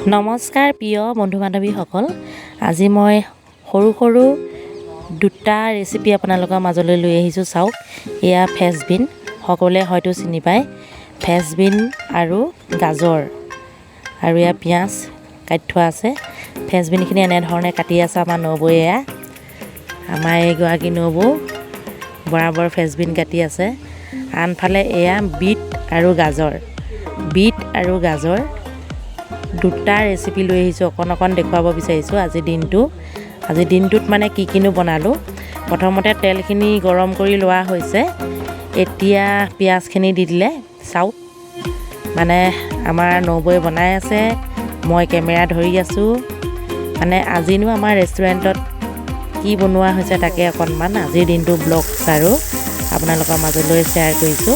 নমস্কাৰ প্ৰিয় বন্ধু বান্ধৱীসকল, আজি মই সৰু দুটা ৰেচিপি আপোনালোকৰ মাজলৈ লৈ আহিছোঁ। চাওক, এয়া ফ্ৰেঞ্চবিন, সকলোৱে হয়তো চিনি পায়। ফ্ৰেঞ্চবিন আৰু গাজৰ আৰু এয়া পিঁয়াজ কাটি থোৱা আছে। ফ্ৰেঞ্চবিনখিনি এনেধৰণে কাটি আছে আমাৰ নবৌয়ে। এয়া আমাৰ এইগৰাকী নবৌ বৰাবৰ ফ্ৰেঞ্চবিন কাটি আছে। আনফালে এয়া বিট আৰু গাজৰ দুটা ৰেচিপি লৈ আহিছোঁ। অকণ দেখুৱাব বিচাৰিছোঁ আজিৰ দিনটোত মানে কিনো বনালোঁ। প্ৰথমতে তেলখিনি গৰম কৰি লোৱা হৈছে। এতিয়া পিঁয়াজখিনি দি দিলে। চাওক, মানে আমাৰ নবৌয়ে বনাই আছে, মই কেমেৰা ধৰি আছোঁ। মানে আজিনো আমাৰ ৰেষ্টুৰেণ্টত কি বনোৱা হৈছে তাকে অকণমান আজিৰ দিনটো ব্লগ আৰু আপোনালোকৰ মাজলৈ শ্বেয়াৰ কৰিছোঁ।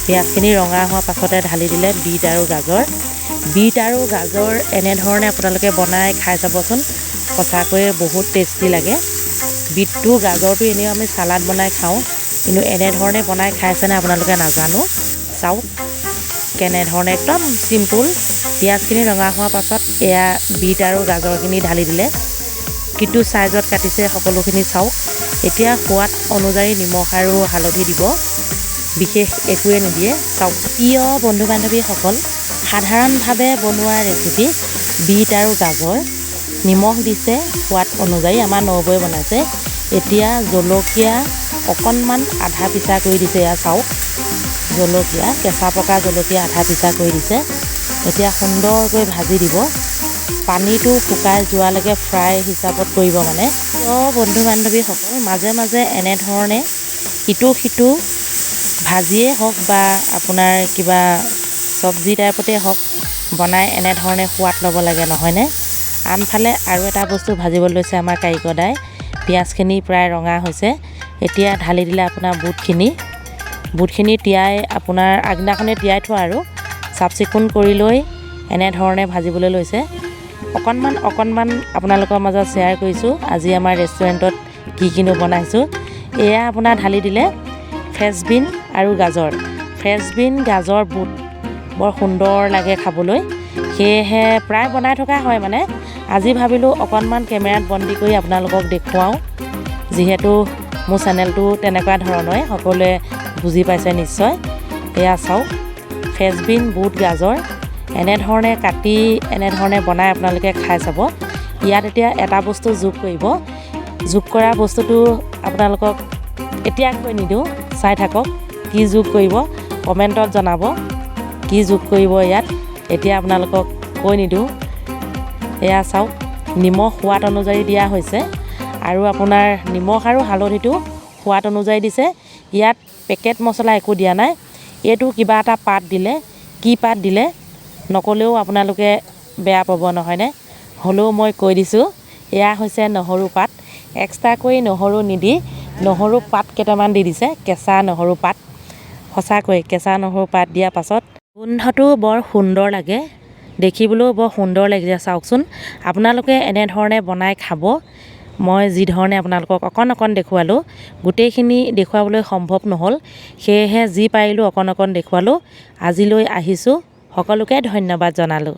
পিঁয়াজখিনি ৰঙা হোৱাৰ পাছতে ঢালি দিলে বিট আৰু গাজৰ এনেধৰণে আপোনালোকে বনাই খাই চাবচোন, সঁচাকৈয়ে বহুত টেষ্টি লাগে। বিটটো গাজৰটো এনেও আমি চালাড বনাই খাওঁ, কিন্তু এনেধৰণে বনাই খাইছেনে আপোনালোকে নাজানো। চাওক কেনেধৰণে, একদম চিম্পুল। পিঁয়াজখিনি ৰঙা হোৱাৰ পাছত এয়া বিট আৰু গাজৰখিনি ঢালি দিলে। কিটো চাইজত কাটিছে সকলোখিনি চাওক। এতিয়া সোৱাদ অনুযায়ী নিমখ আৰু হালধি দিব, বিশেষ একোৱে নিদিয়ে। চাওক প্ৰিয় বন্ধু বান্ধৱীসকল, সাধাৰণভাৱে বনোৱা ৰেচিপি বিট আৰু গাজৰ, নিমখ দিছে সোৱাদ অনুযায়ী। আমাৰ নবৌয়ে বনাইছে। এতিয়া জলকীয়া অকণমান আধা পিচা কৰি দিছে। এয়া চাওক, জলকীয়া কেঁচা পকা জলকীয়া আধা পিচা কৰি দিছে। এতিয়া সুন্দৰকৈ ভাজি দিব, পানীটো শুকাই যোৱালৈকে ফ্ৰাই হিচাপত কৰিব। মানে বন্ধু বান্ধৱীসকল, মাজে এনেধৰণে ইটো ভাজিয়ে হওক বা আপোনাৰ কিবা চব্জি টাইপতে হওক বনাই এনেধৰণে সোৱাদ ল'ব লাগে, নহয়নে? আনফালে আৰু এটা বস্তু ভাজিবলৈ লৈছে আমাৰ কাৰিকৰদাই। পিঁয়াজখিনি প্ৰায় ৰঙা হৈছে। এতিয়া ঢালি দিলে আপোনাৰ বুটখিনি তিয়াই, আপোনাৰ আগদিনাখনে তিয়াই থোৱা আৰু চাফ চিকুণ কৰি লৈ এনেধৰণে ভাজিবলৈ লৈছে। অকণমান আপোনালোকৰ মাজত শ্বেয়াৰ কৰিছোঁ আজি আমাৰ ৰেষ্টুৰেণ্টত কিনো বনাইছোঁ। এয়া আপোনাৰ ঢালি দিলে ফ্ৰেঞ্চবিন আৰু গাজৰ বুট বৰ সুন্দৰ লাগে খাবলৈ, সেয়েহে প্ৰায় বনাই থকা হয়। মানে আজি ভাবিলোঁ অকণমান কেমেৰাত বন্দী কৰি আপোনালোকক দেখুৱাওঁ, যিহেতু মোৰ চেনেলটো তেনেকুৱা ধৰণৰে, সকলোৱে বুজি পাইছে নিশ্চয়। এয়া চাওক, ফ্ৰেঞ্চবিন বুট গাজৰ এনেধৰণে কাটি এনেধৰণে বনাই আপোনালোকে খাই চাব। ইয়াত এতিয়া এটা বস্তু যোগ কৰা বস্তুটো আপোনালোকক এতিয়া কৈ নিদিওঁ, চাই থাকক কি যোগ কৰিব, কমেণ্টত জনাব কি যোগ কৰিব ইয়াত। এতিয়া আপোনালোকক কৈ নিদিওঁ। এয়া চাওক, নিমখ সোৱাদ অনুযায়ী দিয়া হৈছে আৰু আপোনাৰ নিমখ আৰু হালধিটো সোৱাদ অনুযায়ী দিছে। ইয়াত পেকেট মছলা একো দিয়া নাই। এইটো কিবা এটা পাত দিলে, কি পাত দিলে নক'লেও আপোনালোকে বেয়া পাব, নহয়নে? হ'লেও মই কৈ দিছোঁ, এয়া হৈছে নহৰু পাত। এক্সট্ৰাকৈ নহৰু নিদি নহৰু পাত কেইটামান দি দিছে, কেঁচা নহৰু পাত। সঁচাকৈ কেঁচা নহৰু পাত দিয়াৰ পাছত গোন্ধটো বৰ সুন্দৰ লাগে, দেখিবলৈও বৰ সুন্দৰ লাগিছে। চাওকচোন, আপোনালোকে এনেধৰণে বনাই খাব। মই যি ধৰণে আপোনালোকক অকণ দেখুৱালোঁ, গোটেইখিনি দেখুৱাবলৈ সম্ভৱ নহ'ল, সেয়েহে যি পাৰিলোঁ অকণ দেখুৱালোঁ। আজিলৈ আহিছোঁ, সকলোকে ধন্যবাদ জনালোঁ।